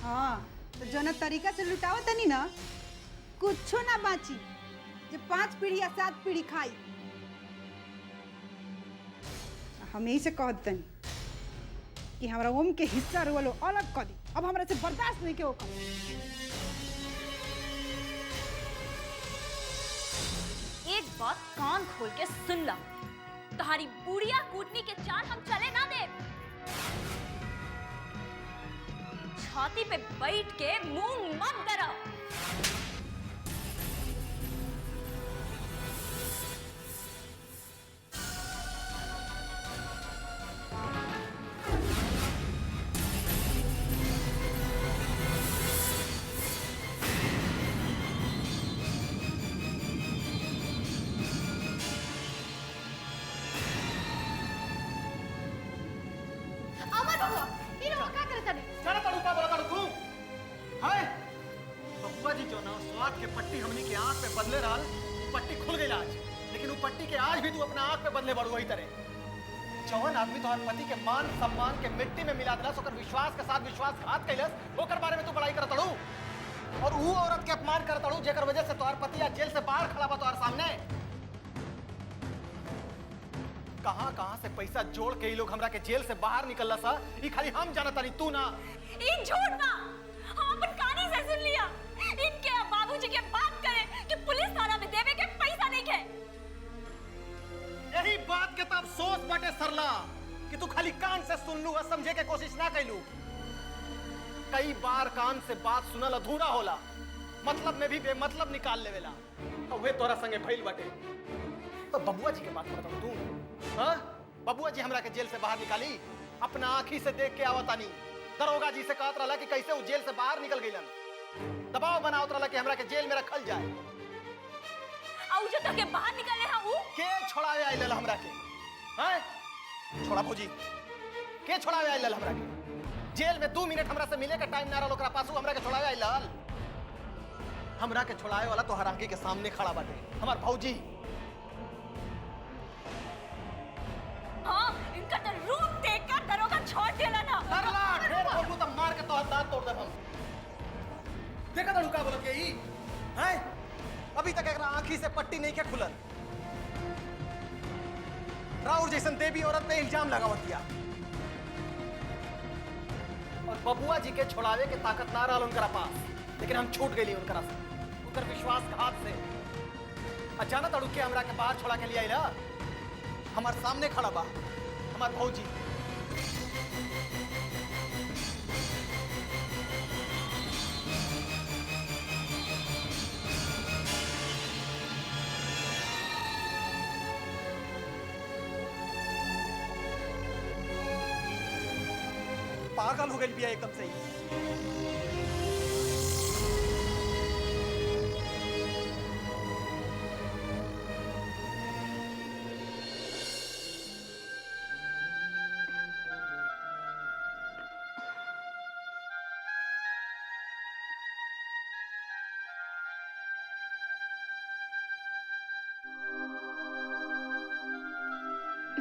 हाँ तो जना तरीका से लुटावा तनी ना कुछ ना बाची जो 5 पीढ़ी या 7 पीढ़ी खाई। हम यही से कहत तनी कि हमारा ओम के हिस्सा रोलो अलग कर दी। अब हमरा से बर्दाश्त नहीं के होकर। एक बात कान खोल के सुन ला, तुम्हारी बुढ़िया कूटनी के चाल हम चले ना दे। छाती पे बैठ के मुंह मत डराओ। स्वाद के पट्टी हमनी के आंख पे बदले रहल, पट्टी खुल गई आज, लेकिन वो पट्टी के आज भी तू अपना आंख पे बदले बड़ू वही तरह। जवन आदमी तोहर पति के मान सम्मान के मिट्टी में मिला दिलस, ओकर विश्वास के साथ विश्वासघात कैलस, ओकर बारे में तू बड़ाई करत अड़ू और वो औरत के अपमान करत अड़ू जेकर वजह से तोहर पति आज जेल से बाहर खड़ा बा तोहर सामने। कहां से पैसा जोड़ के ये लोग हमरा के जेल से बाहर निकलला सा, ई खाली हम जानत तानी, तू ना। ई झूठ बा, हम अपन कानी से सुन लिया। इनके बाबूजी के बात करें कि पुलिस थाना में देवे के पैसा नहीं के। यही बात के तब सोच बाटे सरला कि तू खाली कान से सुन लू और समझे के कोशिश ना कैलू। कई बार कान से बात सुनल अधूरा होला, मतलब में भी बेमतलब निकाल लेवेला। और वे तोरा संगे भइल बाटे। तो बबुआ जी के बात करता हूं तू, हाँ? बबुआ जी हमरा के जेल से बाहर निकाली, अपना आंखी से देख के आवतानी। दरोगा जी से कहत रहला कि कैसे वो जेल से बाहर निकल गईलन, दबाव बनावत रहला कि हमरा के जेल में रखल जाए। आउ जो तो के बाहर निकले हां ऊ के छोड़ावे आइलल हमरा के, हैं? छोड़ा भौजी, के छोड़ावे आइलल हमरा के? जेल में 2 मिनट हमरा से मिले के टाइम ना रहल, ओकरा पासू हमरा के छोड़ावे आइलल। हमरा के छोड़ावे वाला तोहर आंखी के सामने खड़ा बाटे, हमार भौजी। हां, इनका तो रूप देखकर दरोगा छोड़ देला ना। सरला ढेर बोलू त मार के तोहर दांत तोड़ देब हम। देखा तड़ू का बोलत यही, हैं? अभी तक एकरा आंखी से पट्टी नहीं के खुलल। राउर जैसन देवी औरत पे इल्जाम लगावत दिया और बबुआ जी के छोड़ावे के ताकत ना रहल उनकरा पास, लेकिन हम छूट गई उनकरा से, उनकर विश्वासघात से। अचानक अड़ू के हमरा के बाहर छोड़ा के लिए आइला, हमार सामने खड़ा बा हमार भौजी। पागल हो गई बिया एकदम से ही।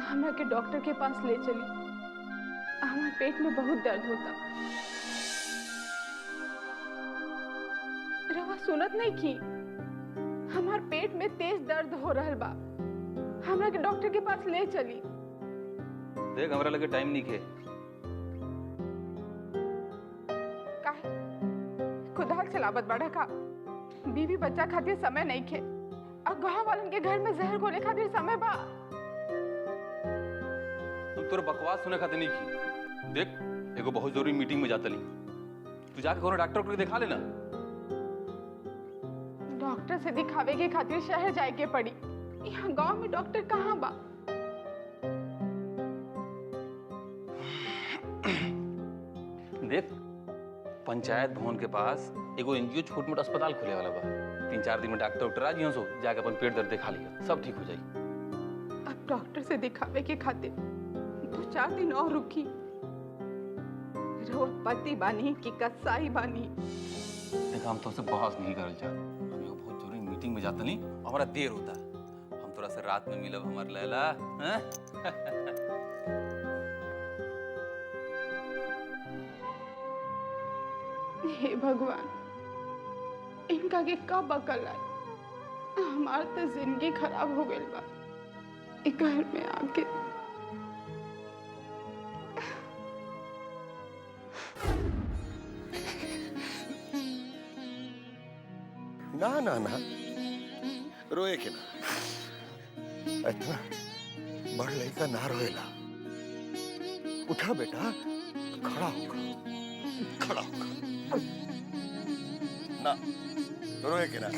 हमरा के डॉक्टर के पास ले चली, हमारे पेट में बहुत दर्द होता। रवा सुनत नहीं की, हमारे पेट में तेज दर्द हो रहा बा, हमरा के डॉक्टर के पास ले चली। देख हमरा लगे टाइम नहीं खे। काहे खुदा चलावत बड़ा का, बीवी बच्चा खातिर समय नहीं खे और गाँव वालन के घर में जहर घोले खातिर समय बा। तुम तोर बकवास सुने खातिर नहीं की। देख एगो बहुत जरूरी मीटिंग में जाता ली, तू जाके कोनो डॉक्टर को दिखा लेना। डॉक्टर से दिखावे के खातिर शहर जाए के पड़ी, यहाँ गांव में डॉक्टर कहाँ बा? देख पंचायत भवन के पास एगो एनजीओ छोट मोट अस्पताल खुले वाला बा, 3-4 दिन में डॉक्टर आ जियो, सो जाके अपन पेट दर्द दिखा लिया, सब ठीक हो जाई। अब डॉक्टर से दिखावे के खातिर 2-4 दिन और रुकी। पति बानी की कसाई बानी। देखा हम तुमसे बहस नहीं करल चाह, हम एगो बहुत जरूरी मीटिंग में जाता नहीं, हमारा देर होता, हम थोड़ा सा रात में मिलब हमार लैला, हैं? हे भगवान, इनका के कब अकल आई? हमार तो जिंदगी खराब हो गई बा ई घर में आके। ना ना ना, रोए के ना, इतना बड़ लड़का ना रोएला। उठा बेटा, खड़ा होगा, खड़ा होगा। ना रोए के ना।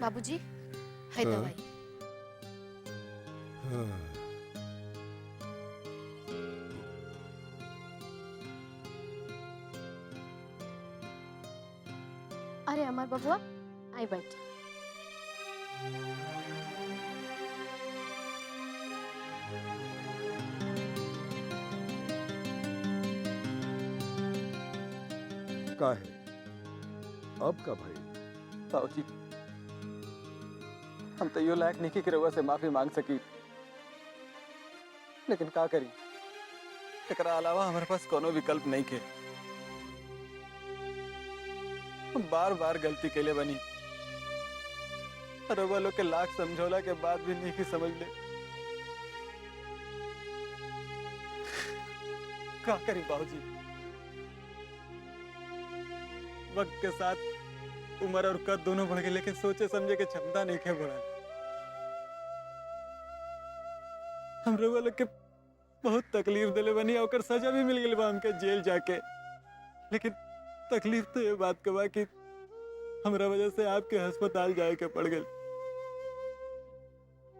बाबूजी, है दवाई। अरे अमर बबुआ, आई बैठ। का है अब का भाई? बाबूजी, हम तो यो लायक नहीं कि रउआ से माफी मांग सकी, लेकिन का करी, एकरा अलावा हमारे पास कोनो विकल्प नहीं के। हम बार बार गलती के लिए बनी, रउआ लोग के लाख समझौला के बाद भी नहीं की समझ ले। का करी बाबूजी, वक्त के साथ उम्र और कद दोनों बढ़ गए, लेकिन सोचे समझे के क्षमता नहीं के बढ़ा। हम रउआ लोग के बहुत तकलीफ दिले बनी, और सजा भी मिल गई बा हमके जेल जाके। लेकिन तकलीफ तो ये बात के बा कि हमरा वजह से आपके अस्पताल जाए के पड़ गई।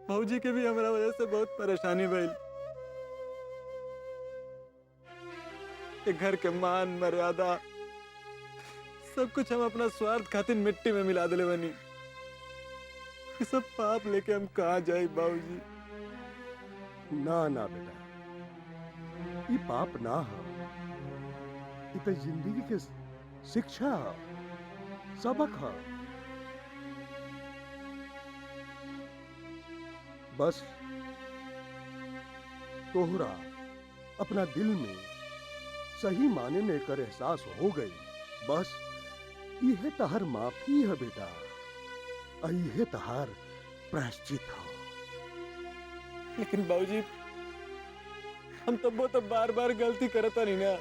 भौजी के भी हमरा वजह से बहुत परेशानी भइल। घर के मान मर्यादा सब कुछ हम अपना स्वार्थ खातिर मिट्टी में मिला दिले बनी। ये सब पाप लेके हम कहाँ जाए बाबूजी? ना ना बेटा, ये पाप ना हो, ये तो जिंदगी के शिक्षा हो, सबक हो। बस तोहरा अपना दिल में सही माने में कर एहसास हो गई। बस यह तहर माफी है बेटा, और यह तहर प्रायश्चित हो। लेकिन बाबूजी, हम तब तो बार बार गलती करता नहीं ना,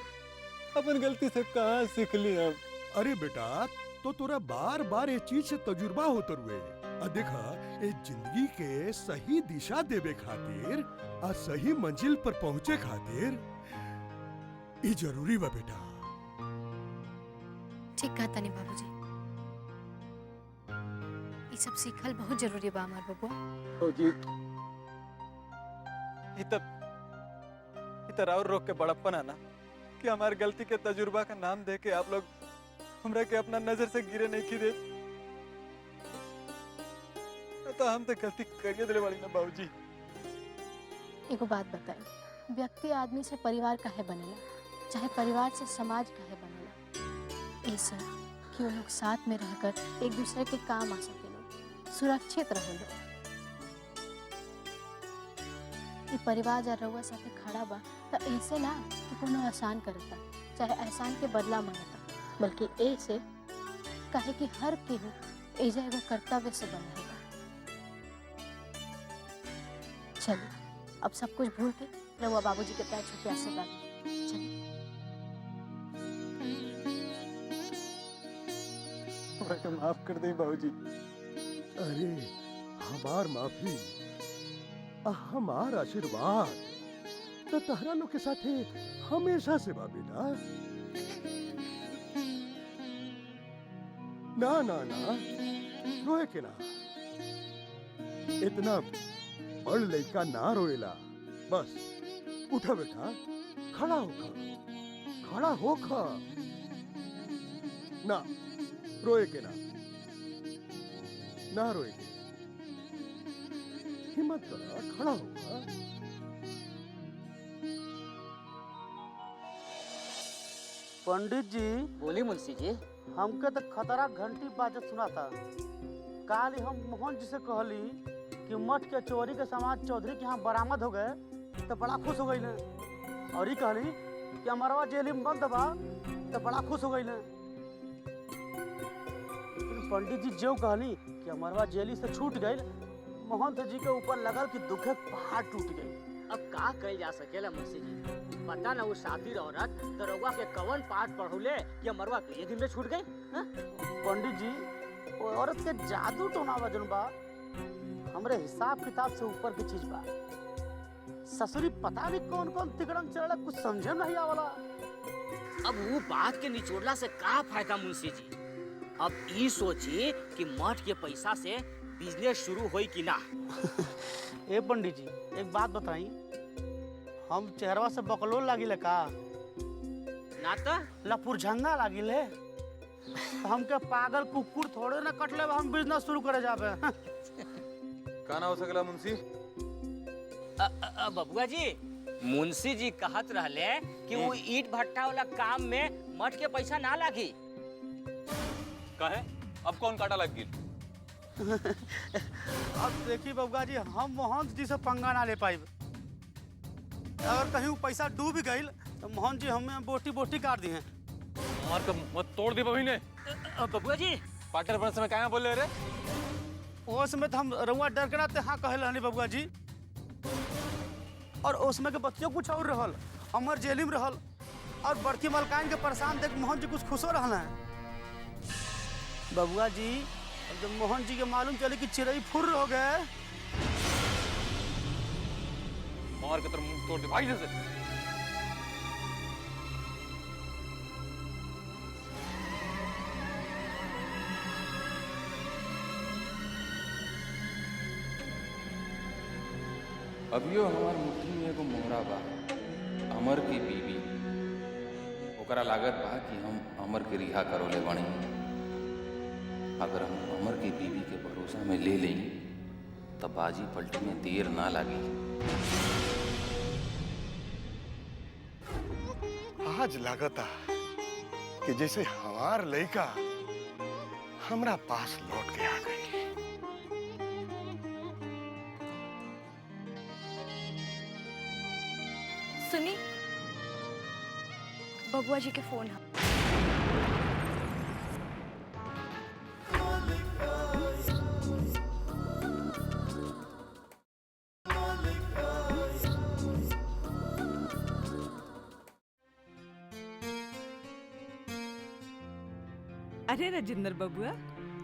अपन गलती से कहाँ सीख ली हम? अरे बेटा, तो तोरा बार बार ये चीज से तजुर्बा होते हुए देखा, ये जिंदगी के सही दिशा देवे खातिर और सही मंजिल पर पहुंचे खातिर ये जरूरी बा बेटा। ठीक कहा तनी बाबूजी, ये सब सीखल बहुत जरूरी बा हमार बबुआ। बाबूजी, इतर और रोक के बड़प्पन है ना कि हमारी गलती के तजुर्बा का नाम दे के आप लोग हमरा के अपना नजर से गिरे नहीं की दे। तो हम तो गलती करिए दिले वाली ना बाबूजी। एगो बात बताई, व्यक्ति आदमी से परिवार काहे बनेला, चाहे परिवार से समाज काहे बनेला? ऐसा कि वो लोग साथ में रहकर एक दूसरे के काम आ सके, लोग सुरक्षित रहे। लोग ये परिवार जा रहुआ साथे खड़ा बा तो ऐसे ना कि कोनो आसान करता, चाहे एहसान के बदला मांगता, बल्कि ऐसे काहे कि हर केहू एजा एगो कर्तव्य से बना है। चलिए अब सब कुछ भूल के रहुआ बाबूजी के पैर छू के आशीर्वाद चलिए। माफ कर दे बाबूजी। अरे हमार माफी, हमार आशीर्वाद तो तहरा लोग के साथे हमेशा से बा बेटा। ना ना ना, रोए के ना, इतना बड़ लड़का ना रोएला। बस उठा बेटा, खड़ा होखा, खड़ा होखा। ना रोए के ना, ना रोए के, हिम्मत करा, खड़ा होगा। पंडित जी। बोली मुंशी जी। हमके तो खतरा घंटी बाजत सुना था, काल ही हम मोहन जी से कहली कि मठ के चोरी के सामान चौधरी के यहाँ बरामद हो गए तो बड़ा खुश हो गई ने। और ही कहली कि अमरवा जेल में बंद बा तो बड़ा खुश हो गई ने। लेकिन पंडित जी जो कहली कि अमरवा जेली से छूट गई, महंत जी के ऊपर लगल कि दुखे पहाड़ टूट गई। अब का कल जा सकेला मुंशी जी, पता ना वो शातिर औरत दरोगा के कवन पाठ पढ़ौले कि अमरवा के दिन में छूट गई। पंडित जी वो औरत के जादू टोना वजन बा हमरे हिसाब किताब से ऊपर की चीज बा। ससुरी पता नहीं कौन कौन तिकड़म चढ़ा, कुछ समझे नहीं आवला। अब वो बात के निचोड़ला से का फायदा मुंशी जी। अब ई सोची कि मठ के पैसा से बिजनेस शुरू होई कि ना। ए पंडित जी एक बात बताई, हम चेहरवा से बकलोल लागिले का ना तो लपुरझंगा लागिले। हमके पागल कुकुर थोड़े ना कटले हम बिजनेस शुरू करे जाबे। का ना हो सकला मुंशी? बबुआ जी, मुंशी जी कहत रहले कि वो ईट भट्टा वाला काम में मठ के पैसा ना लागी। काहे? अब कौन काटा लग गई? अब देखी बबुआ जी, हम मोहन जी से पंगा ना ले पाई। अगर कहीं वो पैसा डूब गई तो मोहन जी हमें बोटी बोटी काट दी हैं। मार कर मत तोड़ दी बही ने। बबुआ जी पार्टनर बनने समय क्या बोले रे? वो समय तो हम रउआ डर के ना हाँ कहे रहनी बबुआ जी। और उसमें के बच्चों कुछ और रहल, अमर जेली में रहल और बड़की मलकान के परेशान देख मोहन जी कुछ खुशो रहना है। बबुआ जी जब मोहन जी के मालूम चले कि चिड़ई फुर्र हो गए, मार के तेरा मुंह तोड़ दे भाई से। अभियो हमार मुट्ठी में एगो मोहरा बा, अमर की बीवी। ओकरा लागत बा कि हम अमर के रिहा करोले बनी। अगर हम अमर की बीवी के भरोसा में ले लें तब बाजी पलटी में देर ना लगी। आज लागता कि जैसे हमार लड़का हमरा पास लौट के आ गई। सुनी, बबुआ जी के फोन है। अरे राजेंद्र बबुआ,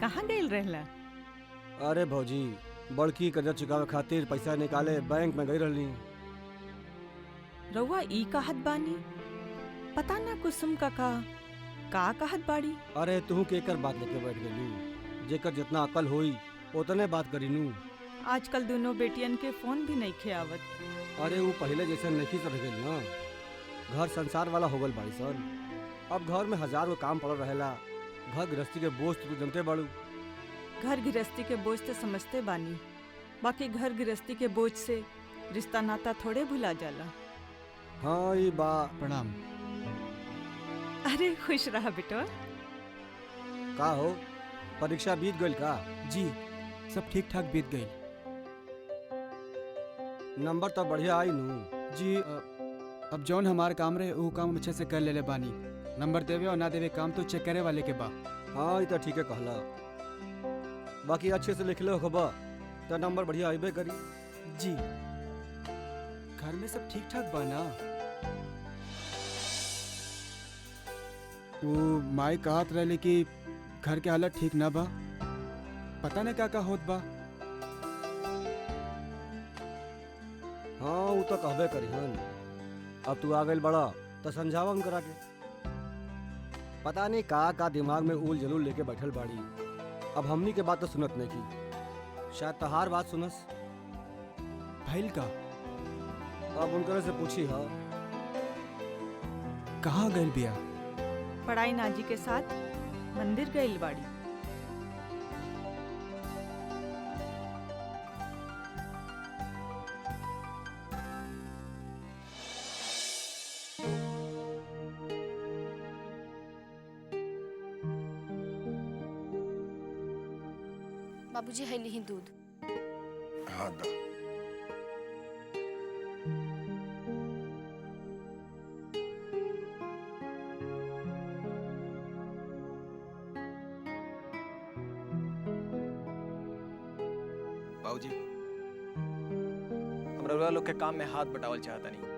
कहाँ गए रहला? अरे भौजी, बड़की कर्जा चुकावे खातिर पैसा निकाले बैंक में गई रहली। रउआ ई कहत बानी? पता ना कुसुम का कहत बाड़ी। अरे तू के कर बात लेके बैठ गई, जेकर जितना अकल होई उतने बात करी नू। आजकल दोनों बेटियन के फोन भी नहीं खेआवत। अरे वो पहले जैसे नहीं रह गई ना, घर संसार वाला हो गल बाड़ी सन। अब घर में हजारों काम पड़ल रहेला, घर गृहस्थी के बोझ तो जनते बाड़ू। घर गृहस्थी के बोझ तो समझते बानी, बाकी घर गृहस्थी के बोझ से रिश्ता नाता थोड़े भुला जाला। हाँ ये बा। प्रणाम। अरे खुश रहा बेटो। का हो, परीक्षा बीत गई का? जी सब ठीक ठाक बीत गई। नंबर तो बढ़िया आई नू। जी अब जौन हमार काम रहे वो काम अच्छे से कर ले बानी। नंबर देवे और ना देवे काम तो चेक करे वाले के बा। हाँ ये तो ठीक है कहला, बाकी अच्छे से लिख लो खबा तो नंबर बढ़िया आइबे करी। जी घर में सब ठीक ठाक बा ना? वो माई कहत रहे कि घर के हालत ठीक ना बा, पता नहीं क्या होत बा। हाँ वो तो कहबे करी हन। अब तू आ गई बड़ा तो समझावा हम करा के। पता नहीं का दिमाग में उल जलूल लेके बैठल बाड़ी। अब हमनी के बात तो सुनत नहीं की, शायद तहार बात सुनस। भैल का? अब उनकरे से पूछी। हाँ कहाँ गई बिया? पढ़ाई नाजी के साथ मंदिर गई बाड़ी। बाबूजी है ली दूध। हाँ दो। बाबूजी, हम रउआ लोग के काम में हाथ बटावल चाहता नहीं।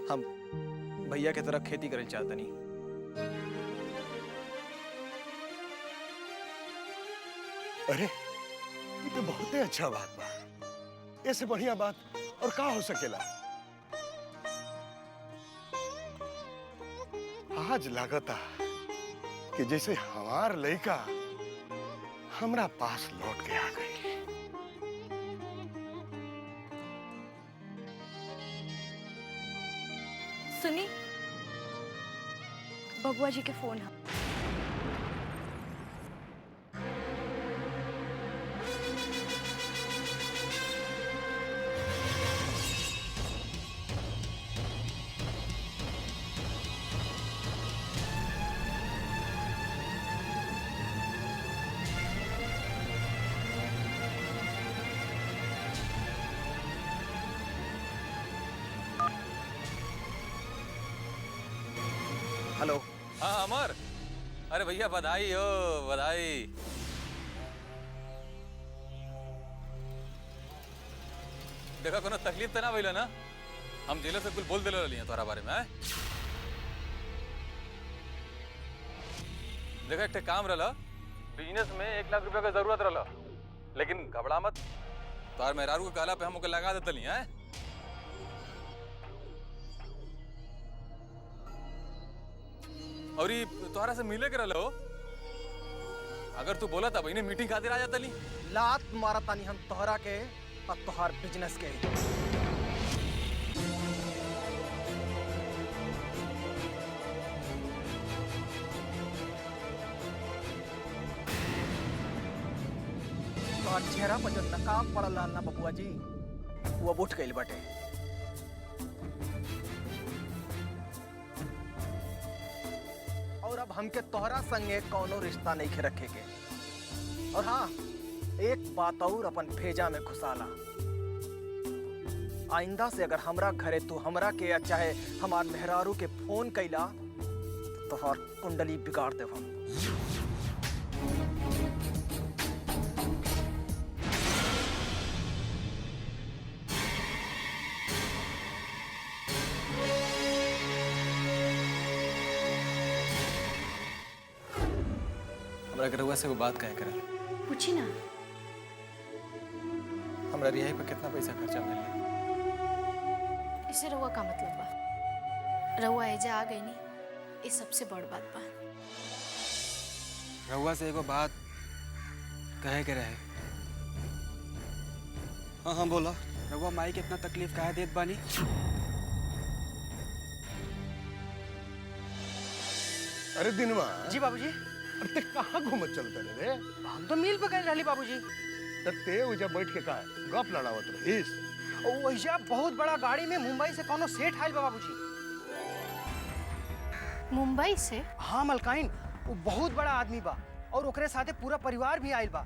हम भैया के तरह खेती करल चाहता नहीं। अरे ये तो बहुत ही अच्छा बात बा। ऐसे बढ़िया बात और का हो सकेला। आज लागता कि जैसे हमार लड़का हमरा पास लौट के आ गई। सुनी, बबुआ जी के फोन है। हेलो। हाँ अमर, अरे भैया बधाई हो, बधाई। देखा कोनो तकलीफ तो ना भइला ना? हम जेलर से कुल बोल दिले रहली तोरा बारे में। देखा एक काम रहला, बिजनेस में 1 लाख रुपया का जरूरत रहला, लेकिन घबरा मत, तोहर मेहरारू के कहला पे हम ओके लगा देतली हैं। और तोहरा से मिले के रहलो, अगर तू बोला था भाई मीटिंग खातिर आ जाता ली। लात मारा तानी हम तोहरा के और तोहार बिजनेस के। तोहार चेहरा पर जो नकाब पड़ल रहल ना बबुआ जी, वो अब उठ गइल बाटे। और अब हमके तोहरा संगे कौनो रिश्ता नहीं खे रखे के। और हाँ, एक बात और अपन भेजा में घुसाला, आइंदा से अगर हमरा घरे तू हमरा के या चाहे हमार मेहरारू के फोन कैला तो तोहर कुंडली बिगाड़ देव हम। हमरा के रउआ से वो बात कहे करा। पूछी ना। हमरा रिहाई पे कितना पैसा खर्चा मिल? इसे रउआ का मतलब बा? रउआ एजा आ गई नी, ये सबसे बड़ बात बा। रउआ से एगो बात कहे के रहे। हाँ हाँ बोला। रउआ माई के इतना तकलीफ काहे देत बानी? अरे दिनवा। जी बाबूजी। अरे ते कहाँ घूमत चलता रे? हम तो मिल पे गए रहली बाबूजी। ते उजा बैठ के का गप लड़ावत रहीस? ओइजा बहुत बड़ा गाड़ी में मुंबई से कोनो सेठ आइल बा बाबूजी। मुंबई से? हाँ मलकाइन, वो बहुत बड़ा आदमी बा और ओकरे साथे पूरा परिवार भी आइल बा।